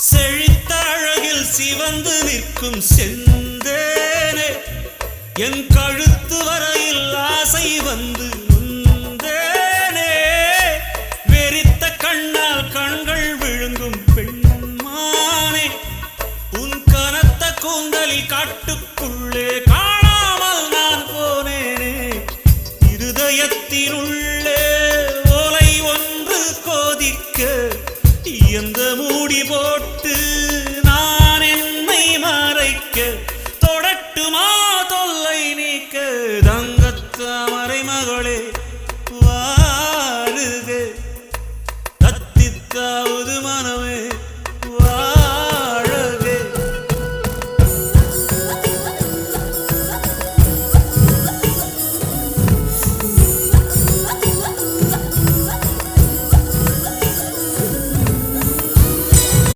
செழித்த அழகில் சிவந்து நிற்கும் செந்தேனே என் கழுத்து வரையில் ஆசை வந்து நொந்தேனே வெறித்த கண்ணால் கண்கள் விழுங்கும் பெண்மானே உன் கனத்த கூந்தலில் காட்டுக்குள்ளே காணாமல் நான் போனேனே இருதயத்தினுள்ளே ஓலை ஒன்று கோதிக்க எந்த மூடி போட்டு